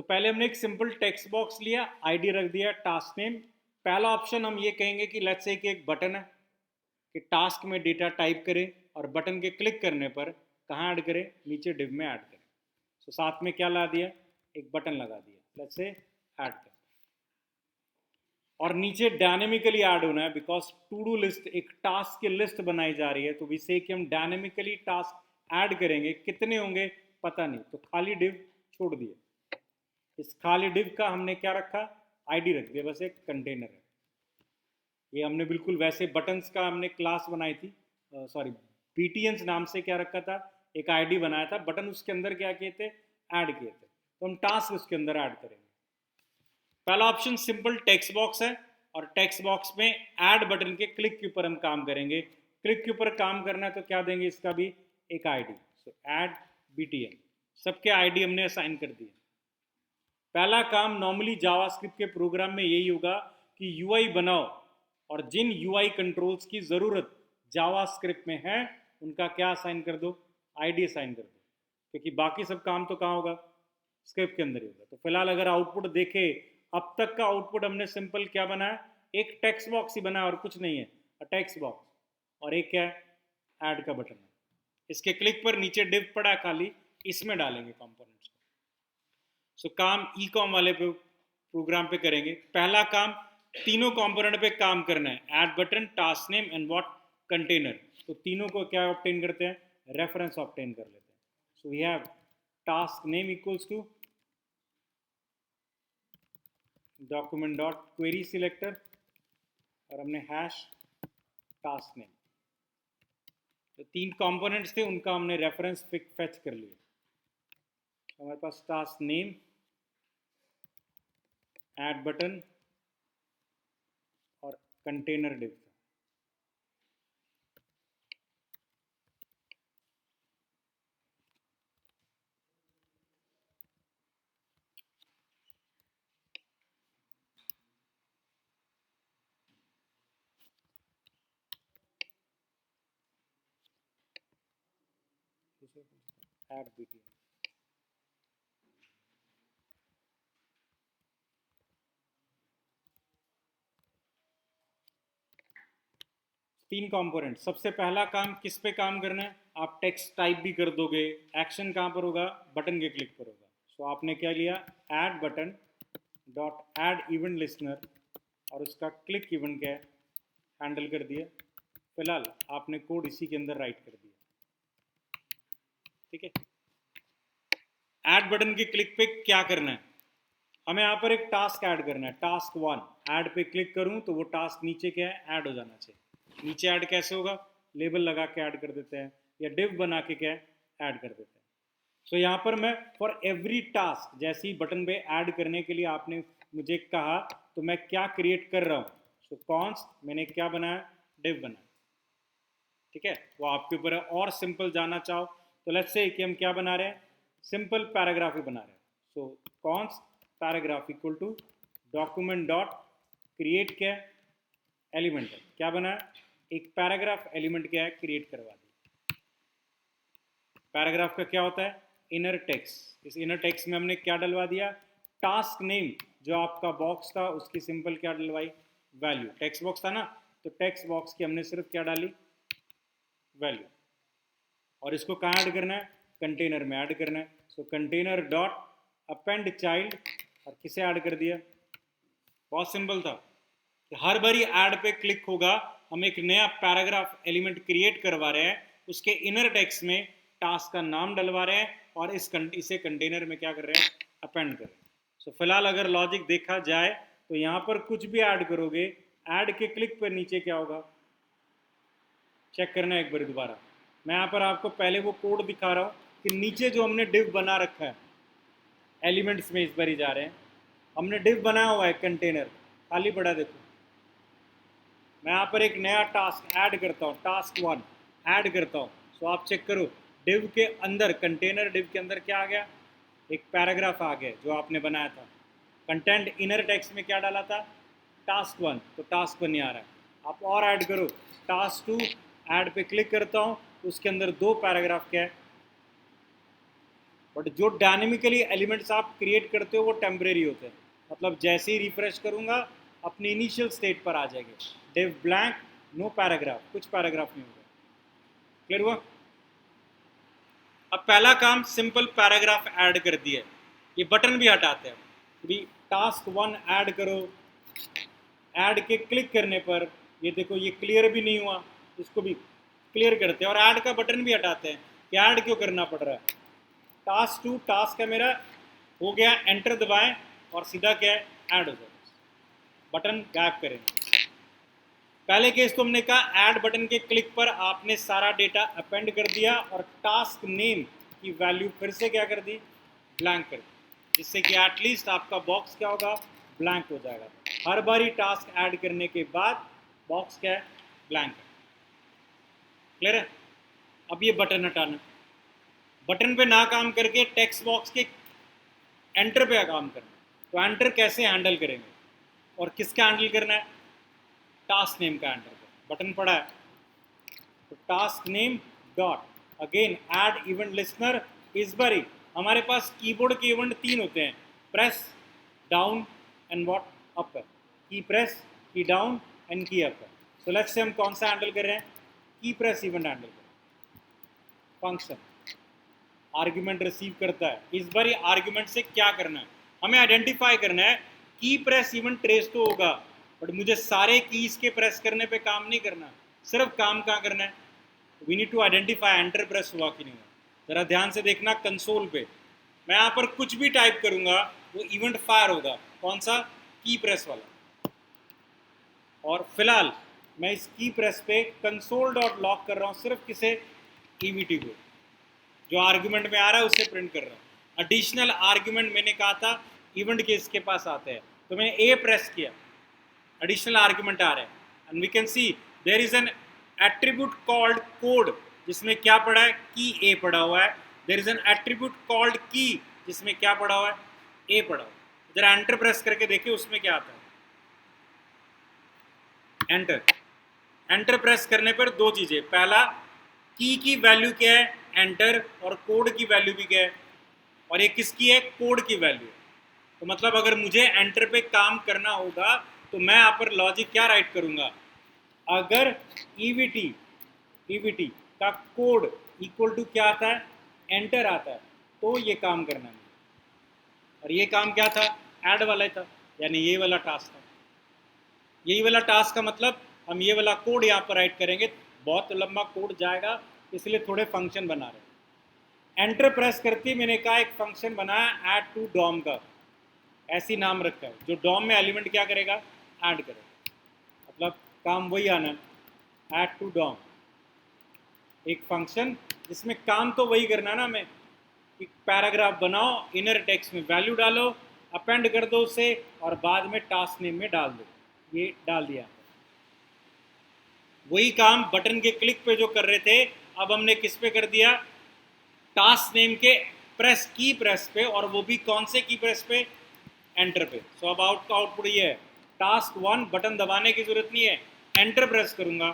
पहले हमने एक सिंपल टेक्स्ट बॉक्स लिया, आईडी रख दिया, टास्क नेम। पहला ऑप्शन हम ये कहेंगे कि लेट्स से कि एक बटन है कि टास्क में डेटा टाइप करें और बटन के क्लिक करने पर कहाँ ऐड करें, नीचे डिव में ऐड करें। साथ में क्या ला दिया, एक बटन लगा दिया, लेट्स से ऐड करें। और नीचे डायनेमिकली ऐड होना है बिकॉज टू डू लिस्ट एक टास्क की लिस्ट बनाई जा रही है, तो वी से कि हम डायनेमिकली टास्क ऐड करेंगे, कितने होंगे पता नहीं, तो खाली डिव छोड़ दिए। इस खाली डिव का हमने क्या रखा, आईडी रख दिया, बस एक कंटेनर है। ये हमने बिल्कुल वैसे बटन्स का हमने क्लास बनाई थी, सॉरी बीटीएंस नाम से क्या रखा था, एक आईडी बनाया था, बटन उसके अंदर क्या किए थे, ऐड किए थे, तो हम टास्क उसके अंदर ऐड करेंगे। पहला ऑप्शन सिंपल टेक्स्ट बॉक्स है और टेक्स्ट बॉक्स में ऐड बटन के क्लिक के ऊपर हम काम करेंगे। क्लिक के ऊपर काम करना है तो क्या देंगे, इसका भी एक आईडी, सो ऐड बीटीएम, सबके आईडी हमने असाइन कर दिए। पहला काम नॉर्मली जावास्क्रिप्ट के प्रोग्राम में यही होगा कि यूआई बनाओ और जिन यूआई कंट्रोल्स की ज़रूरत जावास्क्रिप्ट में है उनका क्या असाइन कर दो, आईडी असाइन कर दो, क्योंकि बाकी सब काम तो कहाँ होगा, स्क्रिप्ट के अंदर ही होगा। तो फिलहाल अगर आउटपुट देखे, अब तक का आउटपुट हमने सिंपल क्या बनाया, एक टेक्स्ट बॉक्स ही बनाया और कुछ नहीं है, टेक्स्ट बॉक्स, और एक क्या है, ऐड का बटन है। इसके क्लिक पर नीचे डिव पड़ा है खाली, इसमें डालेंगे कंपोनेंट्स को। काम ई कॉम वाले पे प्रोग्राम पे करेंगे। पहला काम तीनों कंपोनेंट पे काम करना है, add button, task name and what, container. तो तीनों को क्या ऑब्टेन करते हैं, रेफरेंस ऑब्टेन कर लेते हैं। So we have task name equals to document dot query selector और हमने हैश टास्क नेम। तो तीन कंपोनेंट्स थे, उनका हमने रेफरेंस फेच कर लिया। तो हमारे पास टास्क नेम, ऐड बटन और कंटेनर डिव था। ऐड बीटीएम, तीन कंपोनेंट। सबसे पहला काम किस पे काम करना है, आप टेक्स्ट टाइप भी कर दोगे, एक्शन कहाँ पर होगा, बटन के क्लिक पर होगा। सो आपने क्या लिया, add button dot add event listener और उसका क्लिक इवेंट क्या है, हैंडल कर दिया। फिलहाल आपने कोड इसी के अंदर राइट कर दिया, ठीक है। ऐड बटन के क्लिक पे क्या करना है, हमें यहाँ पर एक टास्क ऐड करना है, टास्क 1। ऐड पे क्लिक करूँ तो वो टास्क नीचे क्या है, ऐड हो जाना चाहिए। नीचे ऐड कैसे होगा, लेबल लगा के ऐड कर देते हैं या डिव बना के क्या ऐड कर देते हैं। सो यहाँ पर मैं फॉर एवरी टास्क, जैसे ही बटन पे ऐड करने के लिए आपने मुझे कहा तो मैं क्या क्रिएट कर रहा हूँ, सो कॉन्स्ट मैंने क्या बनाया, डिव बनाया, ठीक है। वो आपके ऊपर है, और सिंपल जाना चाहो तो लेट्स से कि हम क्या बना रहे हैं, सिंपल पैराग्राफ ही बना रहे हैं। So const paragraph equal to document dot create क्या है, एलिमेंट है, क्या बनाया, एक पैराग्राफ एलिमेंट क्या है, क्रिएट करवा दी। पैराग्राफ का क्या होता है, इनर टेक्स्ट। इस इनर टेक्स्ट में हमने क्या डलवा दिया, टास्क नेम जो आपका बॉक्स था उसकी सिंपल क्या डलवाई, वैल्यू। टेक्स्ट बॉक्स था ना, तो टेक्स्ट बॉक्स की हमने सिर्फ क्या डाली, वैल्यू। और इसको कहाँ ऐड करना है, कंटेनर में ऐड करना है। सो कंटेनर डॉट अपेंड चाइल्ड, और किसे ऐड कर दिया, बहुत सिंपल था कि हर बारी ऐड पे क्लिक होगा, हम एक नया पैराग्राफ एलिमेंट क्रिएट करवा रहे हैं, उसके इनर टेक्स्ट में टास्क का नाम डलवा रहे हैं और इसे कंटेनर में क्या कर रहे हैं, अपेंड कर रहे हैं। सो फिलहाल अगर लॉजिक देखा जाए तो यहाँ पर कुछ भी ऐड करोगे, ऐड के क्लिक पर नीचे क्या होगा, चेक करना एक बार दोबारा। मैं यहाँ पर आपको पहले वो कोड दिखा रहा हूँ कि नीचे जो हमने डिव बना रखा है, एलिमेंट्स में इस बार ही जा रहे हैं, हमने डिव बनाया हुआ है कंटेनर, खाली पड़ा देखो। मैं यहाँ पर एक नया टास्क ऐड करता हूँ, टास्क 1 ऐड करता हूँ। सो आप चेक करो, डिव के अंदर, कंटेनर डिव के अंदर क्या आ गया, एक पैराग्राफ आ गया जो आपने बनाया था। कंटेंट इनर टेक्स्ट में क्या डाला था, टास्क 1, तो टास्क 1 नहीं आ रहा है। आप और ऐड करो, टास्क 2, ऐड पे क्लिक करता हूँ, उसके अंदर 2 पैराग्राफ क्या है, बट जो डायनेमिकली एलिमेंट्स आप क्रिएट करते हो वो टेम्परेरी होते हैं, मतलब जैसे ही रिफ्रेश करूंगा अपनी इनिशियल स्टेट पर आ जाएंगे। डिव ब्लैंक, नो पैराग्राफ, कुछ पैराग्राफ नहीं होगा। क्लियर हुआ? अब पहला काम सिंपल पैराग्राफ ऐड कर दिया, ये बटन भी हटाते हैं। भी टास्क 1 ऐड करो, ऐड के क्लिक करने पर ये देखो ये क्लियर भी नहीं हुआ, इसको भी क्लियर करते हैं और ऐड का बटन भी हटाते हैं कि ऐड क्यों करना पड़ रहा है। टास्क 2 टास्क है मेरा हो गया, एंटर दबाएं और सीधा क्या है ऐड हो जाए, बटन गैप करेंगे। पहले केस तो हमने कहा ऐड बटन के क्लिक पर आपने सारा डेटा अपेंड कर दिया और टास्क नेम की वैल्यू फिर से क्या कर दी, ब्लैंक कर दी, जिससे कि एटलीस्ट आपका बॉक्स क्या होगा, ब्लैंक हो जाएगा। हर बारी टास्क ऐड करने के बाद बॉक्स क्या है, ब्लैंक है। क्लियर है? अब ये बटन हटाना, बटन पे ना काम करके टेक्स्ट बॉक्स के एंटर पे काम करना। तो एंटर कैसे हैंडल करेंगे और किसका हैंडल करना है, टास्क नेम का एंटर कर, बटन पड़ा है तो task name dot again add event listener. इस बारी हमारे पास कीबोर्ड के इवेंट 3 होते हैं, press, down and what, up है। की प्रेस, की डाउन एंड की अप है। सो लेट्स से हम कौन सा हैंडल कर रहे हैं, की प्रेस इवेंट हैंडल कर रहे हैं। फंक्शन आर्ग्यूमेंट रिसीव करता है, इस बार आर्ग्यूमेंट से क्या करना है, हमें आइडेंटिफाई करना है। की प्रेस इवेंट ट्रेस तो होगा बट मुझे सारे कीज के प्रेस करने पे काम नहीं करना, सिर्फ काम कहाँ करना है, we need to identify enter press हुआ कि नहीं हुआ। जरा ध्यान से देखना कंसोल पे, मैं यहाँ पर कुछ भी टाइप करूंगा वो इवेंट फायर होगा, कौन सा, की प्रेस वाला। और फिलहाल मैं इस की प्रेस पे कंसोल डॉट लॉक कर रहा हूँ, सिर्फ किसे, ईवीटी को, जो आर्ग्यूमेंट में आ रहा है उसे प्रिंट कर रहा हूँ। एडिशनल आर्ग्यूमेंट मैंने कहा था इवेंट के इसके पास आते हैं, तो मैंने ए प्रेस किया, एडिशनल आर्ग्यूमेंट आ रहे हैं and we can see there is an attribute called code, जिसमें क्या पड़ा है, की ए पड़ा हुआ है। There is an attribute called key, जिसमें क्या पड़ा हुआ है, ए पड़ा हुआ है। जरा एंटर प्रेस करके देखिए उसमें क्या आता है, एंटर। एंटर प्रेस करने पर दो चीजें, पहला की वैल्यू क्या है, एंटर, और कोड की वैल्यू भी क्या है, और ये किसकी है, कोड की वैल्यू। तो मतलब अगर मुझे एंटर पे काम करना होगा तो मैं यहाँ पर लॉजिक क्या राइट करूंगा, अगर ईवीटी का कोड इक्वल टू क्या आता है, एंटर आता है, तो ये काम करना है। और ये काम क्या था, ऐड वाला था, यानी ये वाला टास्क था। यही वाला टास्क का मतलब हम ये वाला कोड यहाँ पर राइट करेंगे, बहुत लंबा कोड जाएगा इसलिए थोड़े फंक्शन बना रहे। एंटर प्रेस करती मैंने कहा एक फंक्शन बनाया ऐड टू डॉम का, ऐसी नाम रखा है, जो डॉम में एलिमेंट क्या करेगा, ऐड करेगा, मतलब काम वही आना है, ऐड टू डॉम, एक फंक्शन जिसमें काम तो वही करना है ना, हमें एक पैराग्राफ बनाओ, इनर टेक्स्ट में वैल्यू डालो, अपेंड कर दो उसे और बाद में टास्क नेम में डाल दो, ये डाल दिया। वही काम बटन के क्लिक पे जो कर रहे थे अब हमने किस पे कर दिया, टास्क नेम के प्रेस, की प्रेस पे, और वो भी कौन से की प्रेस पे, एंटर पे। सो अब आउटपुट ये है, टास्क 1 बटन दबाने की जरूरत नहीं है, एंटर प्रेस करूंगा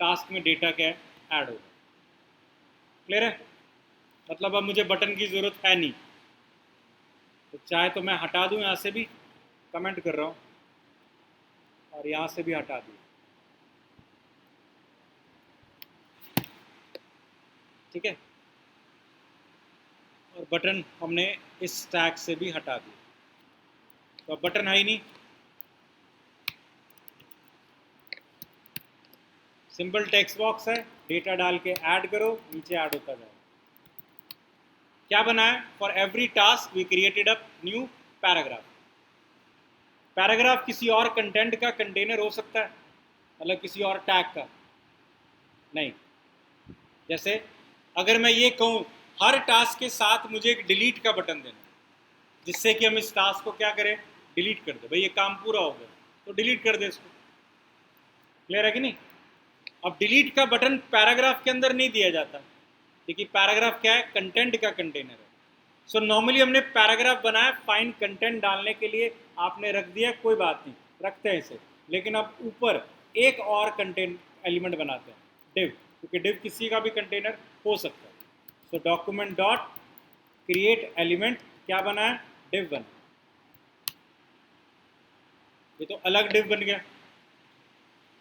टास्क में डेटा क्या है, ऐड होगा। क्लियर है? मतलब अब मुझे बटन की जरूरत है नहीं, तो चाहे तो मैं हटा दूं, यहाँ से भी कमेंट कर रहा हूँ और यहाँ से भी हटा दूँ, ठीक है। और बटन हमने इस स्टैक से भी हटा दिया, तो अब बटन है ही नहीं, सिंपल टेक्स्ट बॉक्स है, डेटा डाल के ऐड करो, नीचे ऐड होता जाएगा। क्या बना है, for every task we created a new paragraph. Paragraph किसी और कंटेंट का कंटेनर हो सकता है, मतलब किसी और टैग का नहीं। जैसे अगर मैं ये कहूँ हर टास्क के साथ मुझे एक डिलीट का बटन देना, जिससे कि हम इस टास्क को क्या करें, डिलीट कर दे, भाई ये काम पूरा हो गया तो डिलीट कर दे इसको। क्लियर है कि नहीं? अब डिलीट का बटन पैराग्राफ के अंदर नहीं दिया जाता, क्योंकि पैराग्राफ क्या है, कंटेंट का कंटेनर है। सो नॉर्मली हमने पैराग्राफ बनाया फाइन कंटेंट डालने के लिए, आपने रख दिया, कोई बात नहीं, रखते हैं इसे, लेकिन अब ऊपर एक और कंटेंट एलिमेंट बनाते हैं, डिव, क्योंकि डिव किसी का भी कंटेनर हो सकता है। सो डॉक्यूमेंट डॉट क्रिएट एलिमेंट क्या बना है, डिव बना, ये तो अलग डिव बन गया।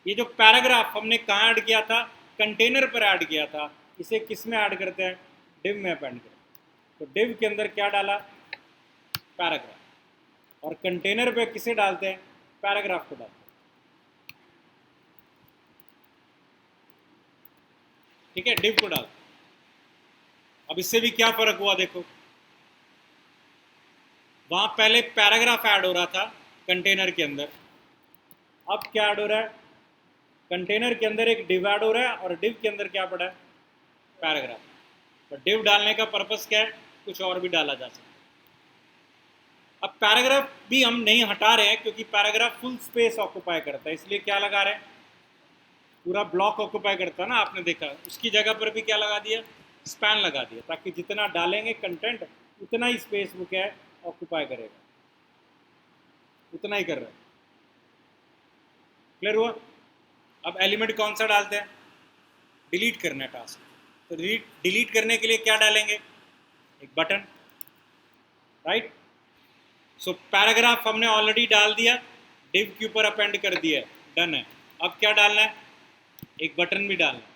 ये जो पैराग्राफ हमने कहाँ ऐड किया था, कंटेनर पर ऐड किया था, इसे किस में ऐड करते हैं, डिव में अपेंड करते हैं। तो डिव के अंदर क्या डाला, पैराग्राफ, और कंटेनर पे किसे डालते हैं, पैराग्राफ को डालते हैं। ठीक है, डिव को डालते हैं। अब इससे भी क्या फर्क हुआ देखो, वहां पहले पैराग्राफ ऐड हो रहा था कंटेनर के अंदर, अब क्या ऐड हो रहा है, कंटेनर के अंदर एक डिव ऐड हो रहा है और डिव के अंदर क्या पड़ा है, पैराग्राफ। तो डिव डालने का पर्पस क्या है, कुछ और भी डाला जा सकता है। अब पैराग्राफ भी हम नहीं हटा रहे हैं क्योंकि पैराग्राफ फुल स्पेस ऑक्युपाई करता है, इसलिए क्या लगा रहे हैं, पूरा ब्लॉक ऑक्युपाई करता है ना, आपने देखा। उसकी जगह पर भी क्या लगा दिया, स्पैन लगा दिया, ताकि जितना डालेंगे कंटेंट उतना ही स्पेस वो क्या है, ऑक्युपाई करेगा, उतना ही कर रहा है। क्लियर हुआ। अब एलिमेंट कौन सा डालते हैं, डिलीट करना है टास्क, तो डिलीट करने के लिए क्या डालेंगे, एक बटन, राइट। सो पैराग्राफ हमने ऑलरेडी डाल दिया, डिव के ऊपर अपेंड कर दिया है, डन है। अब क्या डालना है, एक बटन भी डालना है।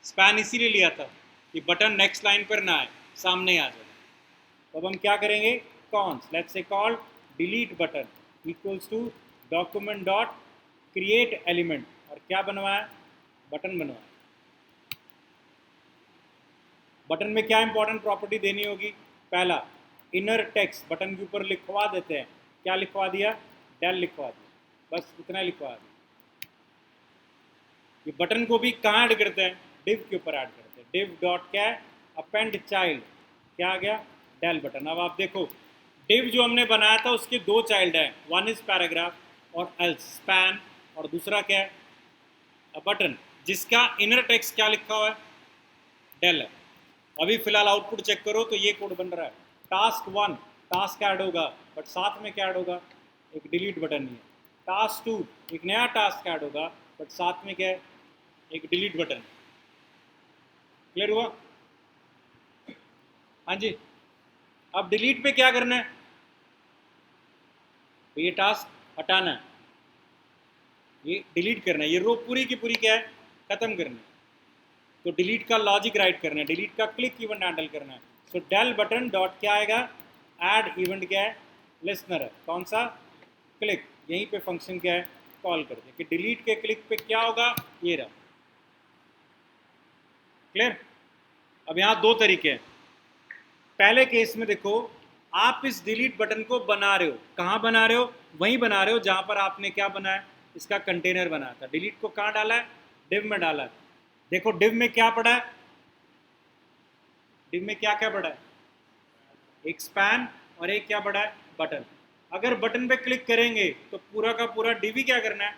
स्पैन इसीलिए लिया था कि बटन नेक्स्ट लाइन पर ना आए, सामने आ जाए। तो अब हम क्या करेंगे, const let's say call delete button equals to document dot create element, और क्या बनवाया, बटन बनवाया। बटन में क्या इंपॉर्टेंट प्रॉपर्टी देनी होगी, पहला इनर टेक्स्ट बटन के ऊपर लिखवा देते हैं, क्या लिखवा दिया, डेल लिखवा दिया, बस इतना लिखवा दिया। ये बटन को भी कहाँ ऐड करते हैं, डिव के ऊपर ऐड करते हैं, डिव डॉट क्या है, अपेंड चाइल्ड, क्या आ गया, डेल बटन। अब आप देखो डिव जो हमने बनाया था उसके दो चाइल्ड हैं, वन इज पैराग्राफ और एल्स स्पैन, और दूसरा क्या है, बटन, जिसका इनर टेक्स्ट क्या लिखा हुआ है, डेल है। अभी फिलहाल आउटपुट चेक करो तो ये कोड बन रहा है, टास्क 1 टास्क ऐड होगा, बट साथ में क्या ऐड होगा, एक डिलीट बटन नहीं है। टास्क 2 एक नया टास्क ऐड होगा, बट साथ में क्या है, एक डिलीट बटन। क्लियर हुआ। हाँ जी। अब डिलीट पे क्या करना है, तो ये टास्क हटाना है, ये डिलीट करना है, ये रो पूरी की पूरी क्या है, खत्म करना है। तो डिलीट का लॉजिक राइट करना है, डिलीट का क्लिक इवेंट हैंडल करना है। सो डेल बटन डॉट क्या आएगा, ऐड इवेंट क्या है, लिसनर है, कौन सा, क्लिक, यहीं पे फंक्शन क्या है, कॉल कर दे कि डिलीट के क्लिक पे क्या होगा, ये रहा। क्लियर। अब यहाँ दो तरीके हैं। पहले केस में देखो, आप इस डिलीट बटन को बना रहे हो, कहाँ बना रहे हो, वहीं बना रहे हो जहां पर आपने क्या बनाया, इसका कंटेनर बनाया था। डिलीट को कहाँ डाला है, डिव में डाला है। देखो डिव में क्या पड़ा है, डिव में क्या क्या पड़ा है, एक स्पैन और एक क्या पड़ा है, बटन। अगर बटन पे क्लिक करेंगे तो पूरा का पूरा डिव ही क्या करना है,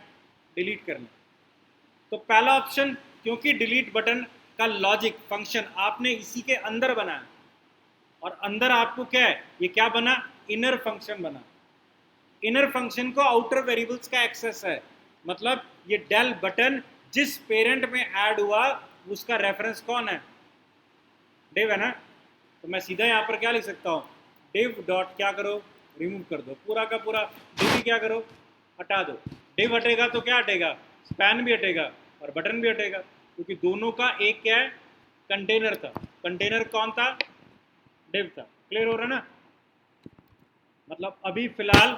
डिलीट करना है। तो पहला ऑप्शन, क्योंकि डिलीट बटन का लॉजिक फंक्शन आपने इसी के अंदर बनाया, और अंदर आपको क्या है, ये क्या बना, इनर फंक्शन बना। इनर फंक्शन को आउटर वेरिएबल्स का एक्सेस है, मतलब ये डेल बटन जिस पेरेंट में ऐड हुआ उसका रेफरेंस कौन है, डिव है ना। तो मैं सीधा यहाँ पर क्या लिख सकता हूँ, डिव डॉट क्या करो, रिमूव कर दो, पूरा का पूरा डिव क्या करो, हटा दो। डिव हटेगा तो क्या हटेगा, स्पैन भी हटेगा और बटन भी हटेगा, क्योंकि दोनों का एक क्या है, कंटेनर था। कंटेनर कौन था, डिव था। क्लियर हो रहा ना। मतलब अभी फिलहाल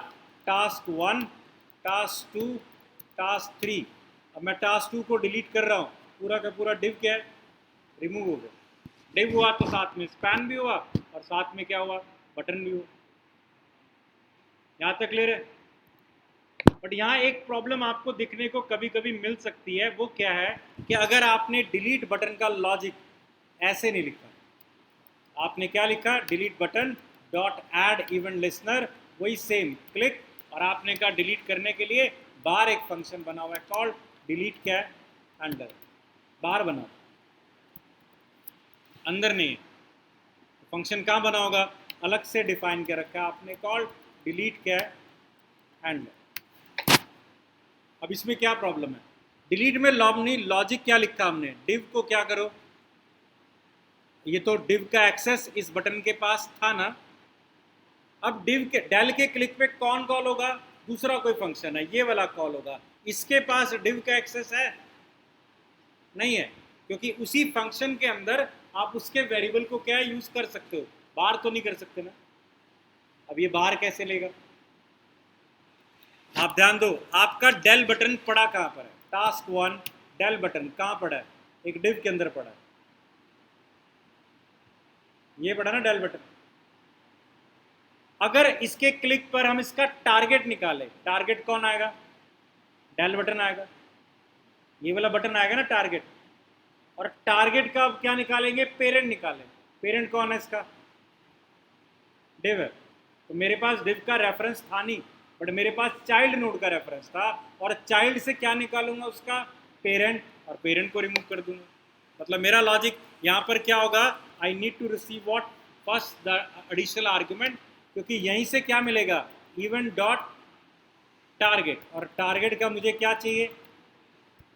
टास्क 1 टास्क 2 टास्क 3, अब मैं टास्क 2 को डिलीट कर रहा हूँ, पूरा का पूरा डिव क्या है, रिमूव हो गया। डिव हुआ तो साथ में स्पैन भी हुआ और साथ में क्या हुआ, बटन भी हुआ। यहाँ तक क्लियर है। बट यहाँ एक प्रॉब्लम आपको दिखने को कभी कभी मिल सकती है, वो क्या है कि अगर आपने डिलीट बटन का लॉजिक ऐसे नहीं लिखा, आपने क्या लिखा, delete button dot add event listener, वही सेम क्लिक, और आपने कहा डिलीट करने के लिए बाहर एक फंक्शन बना हुआ है कॉल्ड डिलीट क्या है, अंडर, बाहर बना, अंदर नहीं है। फंक्शन कहाँ बना होगा, अलग से डिफाइन कर रखा है आपने, कॉल्ड डिलीट क्या है, अंडर। अब इसमें क्या प्रॉब्लम है, डिलीट में लॉजिक क्या लिखा हमने, डिव को क्या करो, ये तो div का एक्सेस इस बटन के पास था ना। अब डेल के क्लिक पे कौन कॉल होगा? दूसरा कोई फंक्शन है, ये वाला कॉल होगा। इसके पास div का एक्सेस है? नहीं है, क्योंकि उसी फंक्शन के अंदर आप उसके वेरिएबल को क्या यूज कर सकते हो, बाहर तो नहीं कर सकते ना। अब ये बाहर कैसे लेगा? आप ध्यान दो, आपका डेल बटन पड़ा कहां पर है? टास्क 1 डेल बटन कहां पड़ा है? एक डिव के अंदर पड़ा है, ये पड़ा ना डेल बटन। अगर इसके क्लिक पर हम इसका टारगेट निकालें, टारगेट कौन आएगा? डेल बटन आएगा, ये वाला बटन आएगा ना टारगेट। और टारगेट का अब क्या निकालेंगे? पेरेंट निकालें। पेरेंट कौन है इसका? डिव है। तो मेरे पास डिव का रेफरेंस था नहीं, बट मेरे पास चाइल्ड नोड का रेफरेंस था, और चाइल्ड से क्या निकालूंगा? उसका पेरेंट, और पेरेंट को रिमूव कर दूंगा। मतलब मेरा लॉजिक यहाँ पर क्या होगा? I need to receive what? First the additional argument, क्योंकि यहीं से क्या मिलेगा? इवेंट डॉट टारगेट, और टारगेट का मुझे क्या चाहिए?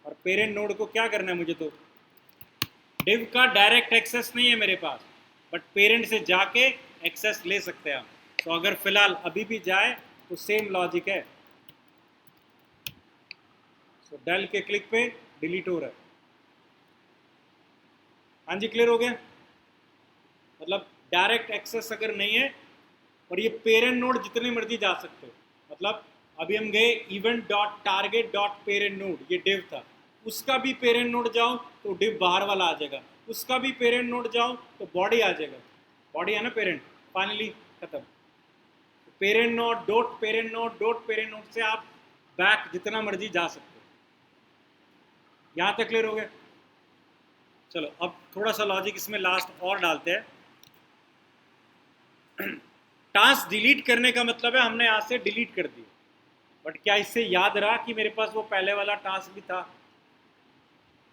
और पेरेंट नोड को क्या करना है मुझे? तो डिव का डायरेक्ट एक्सेस नहीं है मेरे पास, बट पेरेंट से जाके एक्सेस ले सकते हैं हम। तो अगर फिलहाल अभी भी जाए तो सेम लॉजिक है। सो डेल के क्लिक पे डिलीट हो रहा है। हाँ जी, क्लियर हो गया? मतलब डायरेक्ट एक्सेस अगर नहीं है, और ये पेरेंट नोड जितने मर्जी जा सकते हो। मतलब अभी हम गए event dot target dot parent node, ये डिव था, उसका भी पेरेंट नोड जाऊं तो डिव बाहर वाला आ जाएगा, उसका भी पेरेंट नोड जाऊं तो बॉडी आ जाएगा। बॉडी है ना पेरेंट, फाइनली खत्म। Parent node dot parent node dot parent node से आप बैक जितना मर्जी जा सकते हो। यहां तक क्लियर हो गया? चलो अब थोड़ा सा लॉजिक इसमें लास्ट और डालते हैं। टास्क डिलीट करने का मतलब है हमने यहां से डिलीट कर दिया, बट क्या इससे याद रहा कि मेरे पास वो पहले वाला टास्क भी था?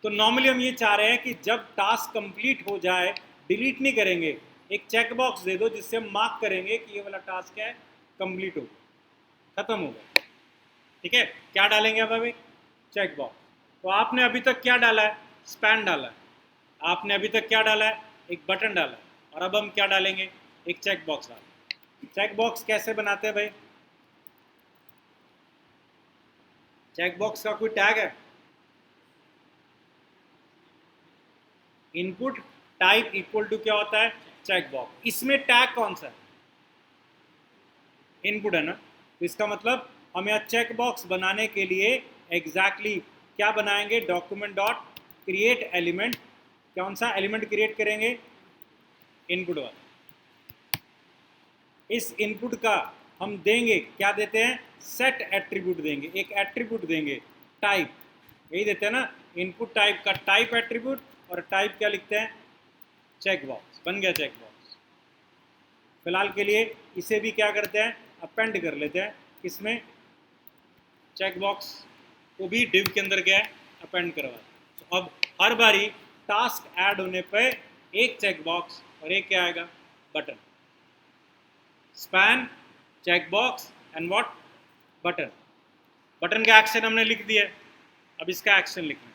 तो नॉर्मली हम ये चाह रहे हैं कि जब टास्क कंप्लीट हो जाए, डिलीट नहीं करेंगे, एक चेक बॉक्स दे दो जिससे हम मार्क करेंगे कि ये वाला टास्क है, कंप्लीट हो गया, खत्म हो गया। ठीक है, क्या डालेंगे अब हमें? Check box. तो आपने अभी तक क्या डाला है? स्पैन डाला है। आपने अभी तक क्या डाला है? एक बटन डाला है। और अब हम क्या डालेंगे? एक चेक बॉक्स डालेंगे। चेक बॉक्स कैसे बनाते हैं भाई? चेक बॉक्स का कोई टैग है? इनपुट टाइप इक्वल टू क्या होता है? Check box. इसमें टैग कौन सा है? इनपुट है ना। तो इसका मतलब हम यहाँ चेक बॉक्स बनाने के लिए एग्जैक्टली क्या बनाएंगे? Document dot create element. कौन सा एलिमेंट क्रिएट करेंगे? इनपुट वाला। इस इनपुट का हम देंगे, क्या देते हैं? सेट एट्रीब्यूट देंगे, एक एट्रीब्यूट देंगे टाइप, यही देते हैं ना। इनपुट टाइप का टाइप एट्रीब्यूट, और टाइप क्या लिखते हैं? Check box. बन गया चेक बॉक्स। फिलहाल के लिए इसे भी क्या करते हैं? अपेंड कर लेते हैं। किसमें? चेक बॉक्स को भी डिव के अंदर क्या है? अपेंड करवा। तो अब हर बारी टास्क ऐड होने पे एक चेक बॉक्स और एक क्या आएगा? Button. Span, check box and what? Button. Button का एक्शन हमने लिख दिया है, अब इसका एक्शन लिखना है।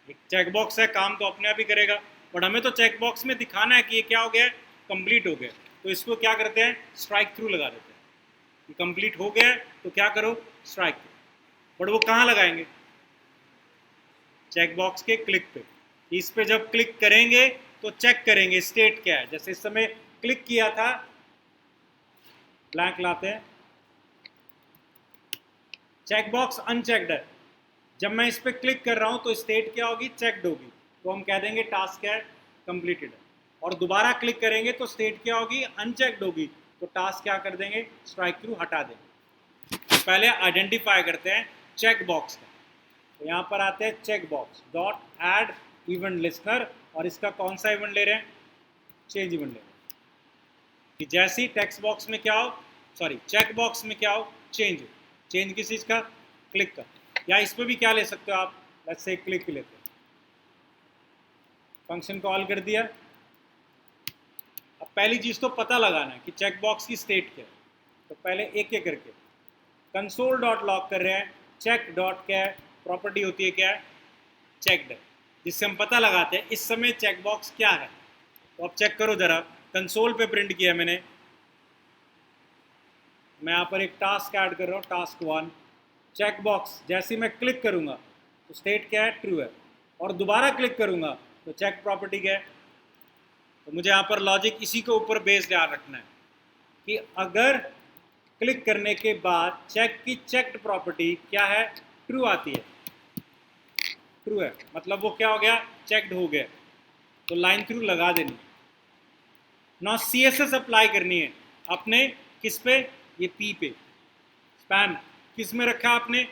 एक चेक बॉक्स है, काम तो अपने आप ही करेगा, बट हमें तो चेक बॉक्स में दिखाना है कि ये क्या हो गया है? कंप्लीट हो गया। तो इसको क्या करते हैं? स्ट्राइक थ्रू लगा देते हैं। कंप्लीट हो गया है तो क्या करो? Strike through. बट वो कहाँ लगाएंगे? चेक बॉक्स के क्लिक पे। इस पे जब क्लिक करेंगे तो चेक करेंगे स्टेट क्या है। जैसे इस समय क्लिक किया था, ब्लैंक लाते हैं, चेक बॉक्स अनचेक्ड है। जब मैं इस पर क्लिक कर रहा हूं तो स्टेट क्या होगी? चेक्ड होगी। तो हम कह देंगे टास्क क्या है? कंप्लीटेड है। और दोबारा क्लिक करेंगे तो स्टेट क्या होगी? अनचेक्ड होगी। तो टास्क क्या कर देंगे? स्ट्राइक थ्रू हटा देंगे। पहले आइडेंटिफाई करते हैं चेक बॉक्स का। तो यहाँ पर आते हैं check box dot add event listener, और इसका कौन सा इवेंट ले रहे हैं? चेंज इवेंट ले रहे हैं। कि जैसे ही टेक्स्ट बॉक्स में क्या हो, सॉरी चेक बॉक्स में क्या हो? चेंज हो। चेंज किस चीज़ का? क्लिक का। या इस पर भी क्या ले सकते हो आप? लेट्स से क्लिक भी लेते हैं। फंक्शन कॉल कर दिया। अब पहली चीज़ तो पता लगाना है कि चेक बॉक्स की स्टेट क्या है। तो पहले एक एक करके कंसोल डॉट लॉग कर रहे हैं। चेक डॉट क्या है? प्रॉपर्टी होती है क्या है? चेक्ड है, जिससे हम पता लगाते हैं इस समय चेक बॉक्स क्या है। तो अब चेक करो जरा, कंसोल पे प्रिंट किया मैंने, मैं यहाँ पर एक टास्क ऐड कर रहा हूँ, टास्क 1, चेक बॉक्स, जैसे ही मैं क्लिक करूँगा तो स्टेट क्या है, ट्रू है, और दोबारा क्लिक करूँगा तो चेक प्रॉपर्टी क्या है। तो मुझे यहाँ पर लॉजिक इसी के ऊपर बेस ध्यान रखना है कि अगर क्लिक करने के बाद चेक की चेक्ड प्रॉपर्टी क्या है, ट्रू आती है, ट्रू है, मतलब वो क्या हो गया, चेक्ड हो गया, तो लाइन थ्रू लगा देनी। ना CSS अप्लाई करनी है अपने किस पे, ये P पे, स्पैन किस में रखा आपने,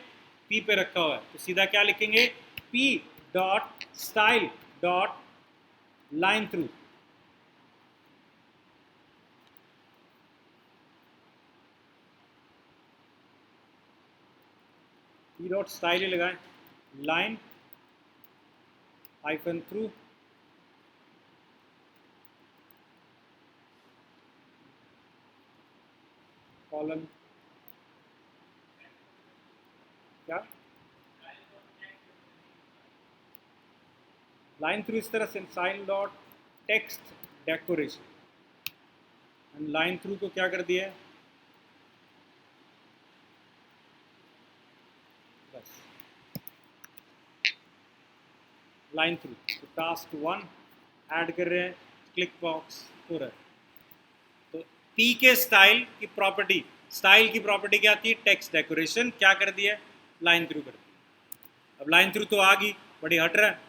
P पे रखा हुआ है, तो सीधा क्या लिखेंगे, P dot style dot line through, P dot style ही लगाएं, लाइन हाइफन थ्रू, कॉलन क्या, लाइन थ्रू इस तरह से, style dot text decoration, and line through को क्या कर दिया है, बस लाइन थ्रू। तो टास्क 1 ऐड कर रहे हैं, क्लिक बॉक्स हो रहा है, तो P के स्टाइल की प्रॉपर्टी, स्टाइल की प्रॉपर्टी क्या आती है, टेक्स्ट डेकोरेशन, क्या कर दिया, लाइन थ्रू कर दिया। अब लाइन थ्रू तो आ गई, बड़ी हट रहा है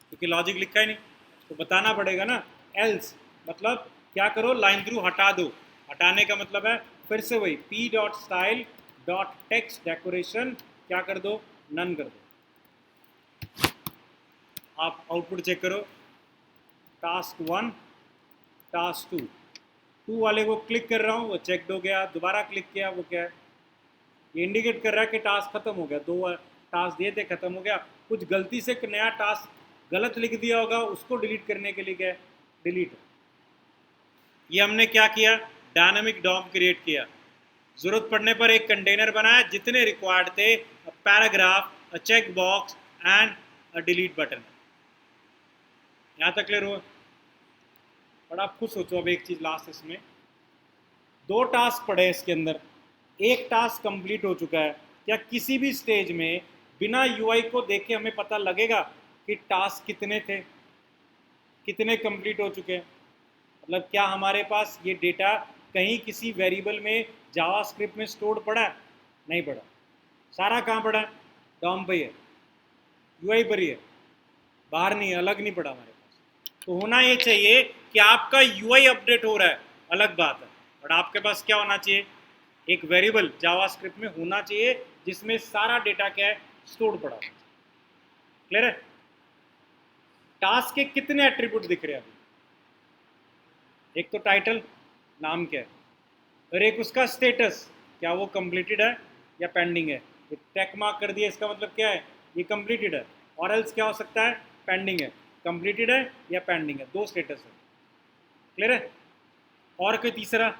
क्योंकि लॉजिक लिखा ही नहीं, तो बताना पड़ेगा ना, एल्स मतलब क्या करो, लाइन थ्रू हटा दो, हटाने का मतलब है फिर से वही P dot style dot text decoration क्या कर दो, नन कर दो। आप आउटपुट चेक करो, टास्क 1, टास्क 2 वाले को क्लिक कर रहा हूँ, वो चेकड हो गया, दोबारा क्लिक किया, वो क्या है, ये इंडिकेट कर रहा है कि टास्क खत्म हो गया, 2 टास्क दिए थे, खत्म हो गया, कुछ गलती से नया टास्क गलत लिख दिया होगा, उसको डिलीट करने के लिए क्या है, डिलीट। ये हमने क्या किया, डायनामिक डॉम क्रिएट किया, जरूरत पड़ने पर एक कंटेनर बनाया, जितने रिक्वायर्ड थे, paragraph, a check box and a delete button. यहाँ तक क्लियर हुआ, बड़ा आप खुद सोचो। अब एक चीज लास्ट, इसमें 2 टास्क पड़े इसके अंदर, एक टास्क कंप्लीट हो चुका है, क्या किसी भी स्टेज में बिना UI को देख के हमें पता लगेगा कि टास्क कितने थे, कितने कंप्लीट हो चुके हैं, मतलब क्या हमारे पास ये डेटा कहीं किसी वेरिएबल में जावास्क्रिप्ट में स्टोर्ड पड़ा है, नहीं पड़ा, सारा कहाँ पड़ा है, डॉम पे ही है, UI पर ही है, बाहर नहीं, अलग नहीं पड़ा हमारे पास। तो होना ये चाहिए कि आपका UI अपडेट हो रहा है, अलग बात है, बट आपके पास क्या होना चाहिए, एक वेरिएबल जावास्क्रिप्ट में होना चाहिए जिसमें सारा डेटा क्या है, स्टोर पड़ा है। क्लियर है, टास्क के कितने एट्रीब्यूट दिख रहे हैं अभी, एक तो टाइटल, नाम क्या है, और एक उसका स्टेटस, क्या वो कंप्लीटेड है या पेंडिंग है, ये टेक मार्क कर दिया, इसका मतलब क्या है, ये कंप्लीटेड है, और एल्स क्या हो सकता है, पेंडिंग है, कंप्लीटेड है या पेंडिंग है, 2 स्टेटस है। क्लियर है, और कोई तीसरा,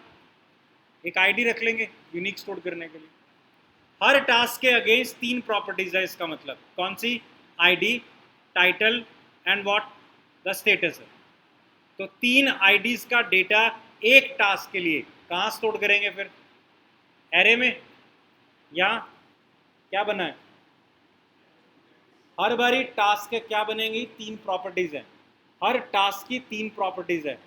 एक आईडी रख लेंगे यूनिक स्टोर करने के लिए, हर टास्क के अगेंस्ट 3 प्रॉपर्टीज है, इसका मतलब कौन सी, ID, title and what, the status है। तो 3 आईडीज का डेटा एक टास्क के लिए कहाँ स्टोर करेंगे फिर, एरे में, या क्या बना है, हर बारी टास्क के क्या बनेंगी, 3 प्रॉपर्टीज हैं, हर टास्क की 3 प्रॉपर्टीज है,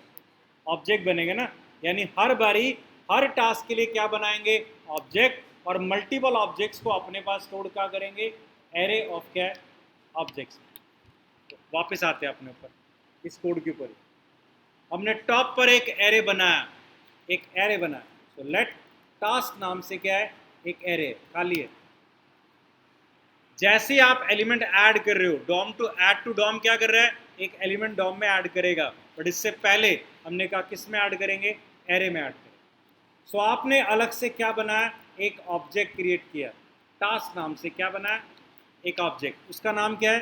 ऑब्जेक्ट बनेंगे ना, यानी हर बारी हर टास्क के लिए क्या बनाएंगे, ऑब्जेक्ट, और मल्टीपल ऑब्जेक्ट्स को अपने पास स्टोर क्या करेंगे, एरे ऑफ क्या, ऑब्जेक्ट्स। तो वापस आते हैं अपने ऊपर, इस कोड के ऊपर हमने टॉप पर एक एरे बनाया, एक एरे बनाया, तो लेट टास्क नाम से क्या है, एक एरे खाली है। जैसे आप एलिमेंट ऐड कर रहे हो, डॉम टू डॉम क्या कर रहा है, एक एलिमेंट डॉम में ऐड करेगा, बट इससे पहले हमने कहा किस में ऐड करेंगे, एरे में ऐड करेंगे। सो आपने अलग से क्या बनाया, एक ऑब्जेक्ट क्रिएट किया, टास्क नाम से क्या बनाया, एक ऑब्जेक्ट, उसका नाम क्या है,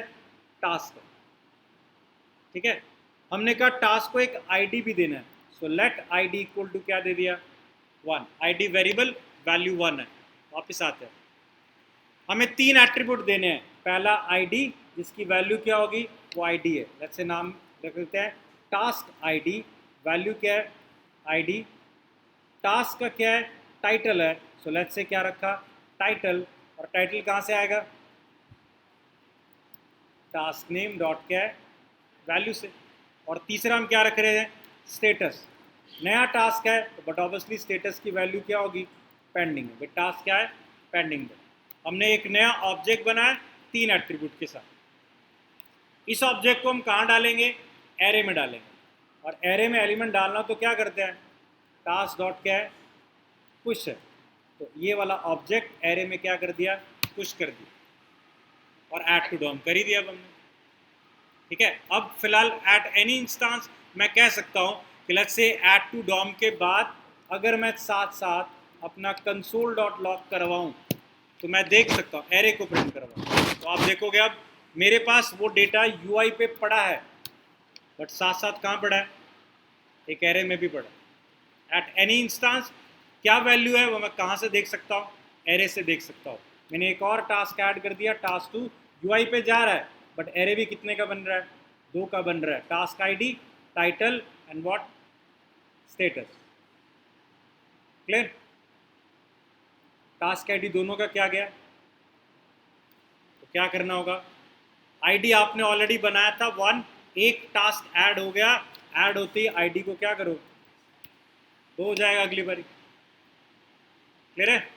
टास्क। ठीक है, हमने कहा टास्क को एक आईडी भी देना है, so let ID equal to क्या दे दिया, 1, आईडी वेरिएबल, वैल्यू 1 है। वापस आते हैं, हमें 3 एट्रीब्यूट देने हैं, पहला आईडी जिसकी वैल्यू क्या होगी, वो आईडी है, जैसे नाम रख देते हैं टास्क आईडी, वैल्यू क्या है आईडी, टास्क का क्या है टाइटल है, सो लेट्स से क्या रखा टाइटल, और टाइटल कहाँ से आएगा टास्क नेम डॉट क्या है वैल्यू से, और तीसरा हम क्या रख रहे हैं स्टेटस, नया टास्क है तो बट ऑब्वियसली स्टेटस की वैल्यू क्या होगी पेंडिंग है, बट टास्क क्या है पेंडिंग है। हमने एक नया ऑब्जेक्ट बनाया 3 एट्रीब्यूट के साथ, इस ऑब्जेक्ट को हम कहाँ डालेंगे एरे में डालेंगे, और एरे में एलिमेंट डालना तो क्या करते हैं टास्क डॉट क्या है पुश है, तो ये वाला ऑब्जेक्ट एरे में क्या कर दिया पुश कर दिया, और ऐड टू डॉम कर ही दिया अब हमने, ठीक है। अब फिलहाल एट एनी इंस्टांस मैं कह सकता हूँ कि let's say add to Dom के बाद अगर मैं साथ साथ अपना कंसोल डॉट लॉग करवाऊँ तो मैं देख सकता हूँ एरे को प्रिंट करवाऊँ, तो आप देखोगे अब मेरे पास वो डेटा यूआई पे पड़ा है, बट साथ साथ कहाँ पड़ा है एक एरे में भी पड़ा है। एट एनी इंस्टांस क्या वैल्यू है वो मैं कहाँ से देख सकता हूँ एरे से देख सकता हूँ। मैंने एक और टास्क ऐड कर दिया, टास्क 2 यूआई पे जा रहा है बट एरे भी कितने का बन रहा है 2 का बन रहा है, task ID title and what status, clear. Task ID दोनों का क्या गया, तो क्या करना होगा आईडी आपने ऑलरेडी बनाया था 1, एक टास्क ऐड हो गया, ऐड होते ही आईडी को क्या करो 2 हो जाएगा अगली बारी, क्लियर है।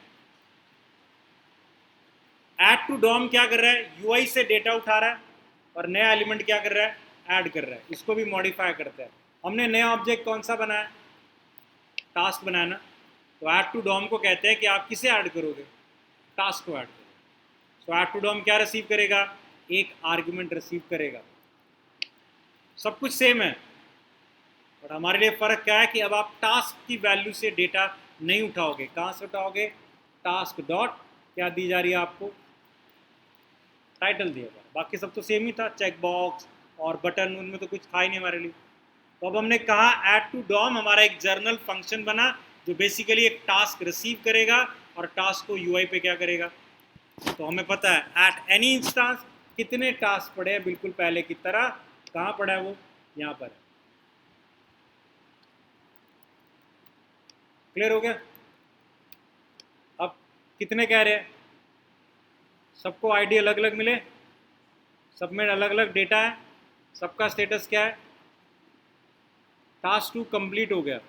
ऐड टू डॉम क्या कर रहा है यूआई से डेटा उठा रहा है और नया एलिमेंट क्या कर रहा है ऐड कर रहा है, इसको भी मॉडिफाई करता है। हमने नया ऑब्जेक्ट कौन सा बनाया टास्क बनाया ना, तो ऐड टू डॉम को कहते हैं कि आप किसे ऐड करोगे टास्क को ऐड करोगे, तो ऐड टू डॉम क्या रिसीव करेगा एक आर्ग्यूमेंट रिसीव करेगा, सब कुछ सेम है, और हमारे लिए फ़र्क क्या है कि अब आप टास्क की वैल्यू से डेटा नहीं उठाओगे, कहाँ से उठाओगे टास्क डॉट क्या दी जा रही है आपको टाइटल दिया गया, बाकी सब तो सेम ही था, चेक बॉक्स और बटन उनमें तो कुछ था ही नहीं हमारे लिए। तो अब हमने कहा ऐड टू डॉम हमारा एक जर्नल फंक्शन बना जो बेसिकली एक टास्क रिसीव करेगा और टास्क को यूआई पे क्या करेगा, तो हमें पता है एट एनी इंस्टांस कितने टास्क पड़े हैं बिल्कुल पहले की तरह, कहाँ पड़ा है वो यहाँ पर है, क्लियर हो गया। अब कितने कह रहे हैं सबको आईडी अलग अलग मिले, सब में अलग अलग डेटा है, सबका स्टेटस क्या है टास्क 2 कंप्लीट हो गया,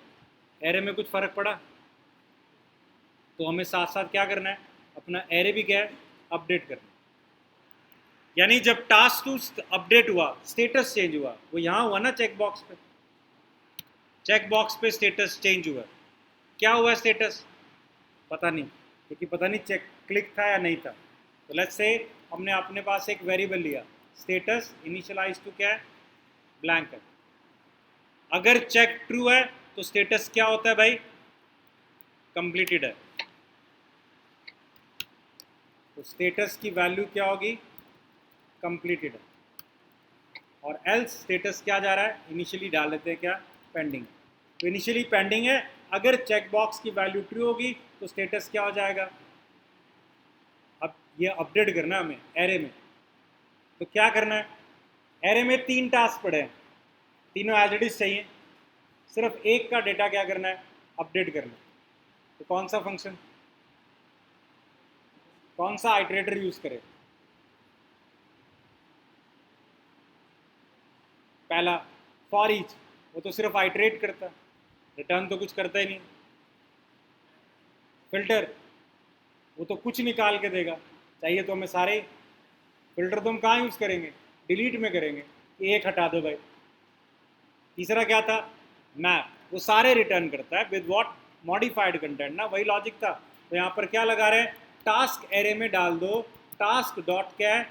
एरे में कुछ फ़र्क पड़ा, तो हमें साथ साथ क्या करना है अपना एरे भी क्या है अपडेट करना है, यानी जब टास्क 2 अपडेट हुआ स्टेटस चेंज हुआ, वो यहाँ हुआ ना चेक बॉक्स पे स्टेटस चेंज हुआ, क्या हुआ स्टेटस पता नहीं, क्योंकि पता नहीं चेक क्लिक था या नहीं था। तो लेट्स से हमने अपने पास एक वेरिएबल लिया स्टेटस इनिशियलाइज टू क्या है ब्लैंक है, अगर चेक ट्रू है तो स्टेटस क्या होता है भाई कंप्लीटेड है, तो स्टेटस की वैल्यू क्या होगी कंप्लीटेड है, और एल्स स्टेटस क्या जा रहा है इनिशियली डाल देते हैं क्या पेंडिंग, तो इनिशियली पेंडिंग है, अगर चेक बॉक्स की वैल्यू ट्रू होगी तो स्टेटस क्या हो जाएगा, अब ये अपडेट करना है हमें एरे में, तो क्या करना है एरे में 3 टास्क पड़े हैं, तीनों एज इट इज चाहिए, सिर्फ एक का डेटा क्या करना है अपडेट करना है, तो कौन सा फंक्शन कौन सा आइटरेटर यूज करें, पहला फॉर ईच, वो तो सिर्फ आइटरेट करता है रिटर्न तो कुछ करता ही नहीं, फिल्टर वो तो कुछ निकाल के देगा, चाहिए तो हमें सारे, फिल्टर तो हम कहाँ यूज़ करेंगे डिलीट में करेंगे, एक हटा दो भाई। तीसरा क्या था मैप, वो सारे रिटर्न करता है विद व्हाट मॉडिफाइड कंटेंट ना, वही लॉजिक था, तो यहाँ पर क्या लगा रहे हैं टास्क एरे में डाल दो टास्क डॉट क्या है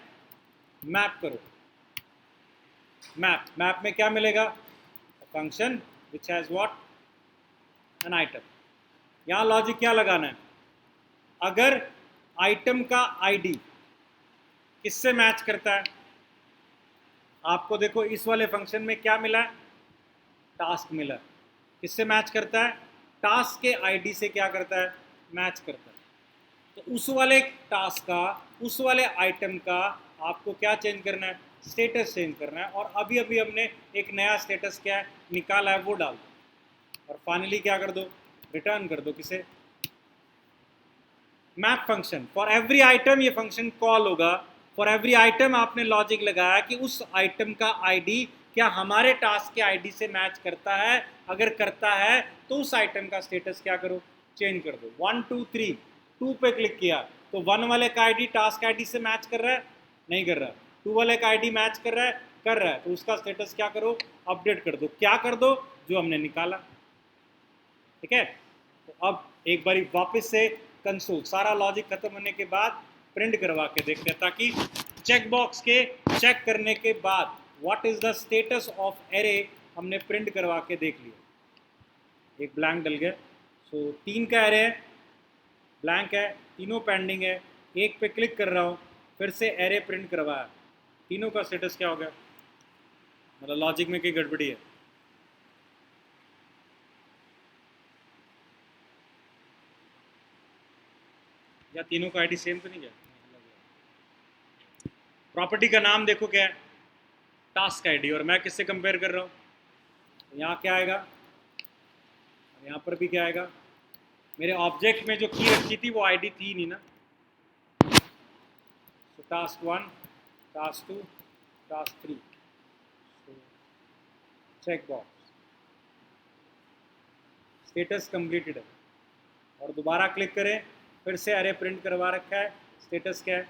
मैप करो, मैप में क्या मिलेगा function which has what an item, यहाँ लॉजिक क्या लगाना है अगर आइटम का आईडी किससे मैच करता है, आपको देखो इस वाले फंक्शन में क्या मिला है टास्क मिला, किससे मैच करता है टास्क के आईडी से क्या करता है मैच करता है, तो उस वाले टास्क का उस वाले आइटम का आपको क्या चेंज करना है स्टेटस चेंज करना है, और अभी अभी हमने एक नया स्टेटस क्या है निकाला है वो डाल दो, और फाइनली क्या कर दो, रिटर्न कर दो किसे, map function. For every item ये फंक्शन कॉल होगा, फॉर एवरी आइटम आपने लॉजिक लगाया कि उस आइटम का आईडी क्या हमारे टास्क के आईडी से मैच करता है, अगर करता है तो उस आइटम का स्टेटस क्या करो, चेंज कर दो। 1 2 3, 2 पे क्लिक किया तो 1 वाले का आईडी टास्क आईडी से मैच कर रहा है, नहीं कर रहा, 2 वाले का आईडी मैच कर रहा है, कर रहा है, तो उसका स्टेटस क्या करो, अपडेट कर दो, क्या कर दो, जो हमने निकाला। ठीक है, तो अब एक बारी वापस से कंसोल सारा लॉजिक खत्म होने के बाद प्रिंट करवा के देखते हैं, ताकि चेक बॉक्स के चेक करने के बाद what is the status of array हमने प्रिंट करवा के देख लिया। एक ब्लैंक डल गया, सो 3 का एरे है, ब्लैंक है, तीनों पेंडिंग है, एक पे क्लिक कर रहा हूँ, फिर से एरे प्रिंट करवाया, तीनों का स्टेटस क्या हो गया, मतलब लॉजिक में कई गड़बड़ी है। या तीनों का आईडी सेम तो नहीं गया। प्रॉपर्टी का नाम देखो क्या है, टास्क आईडी, और मैं किससे कंपेयर कर रहा हूँ, तो यहाँ क्या आएगा, और यहाँ पर भी क्या आएगा, मेरे ऑब्जेक्ट में जो की रखी थी वो आईडी थी नहीं ना, तो task 1, task 2, task 3, check box, status completed है, और दोबारा क्लिक करें, फिर से अरे प्रिंट करवा रखा है, स्टेटस क्या है,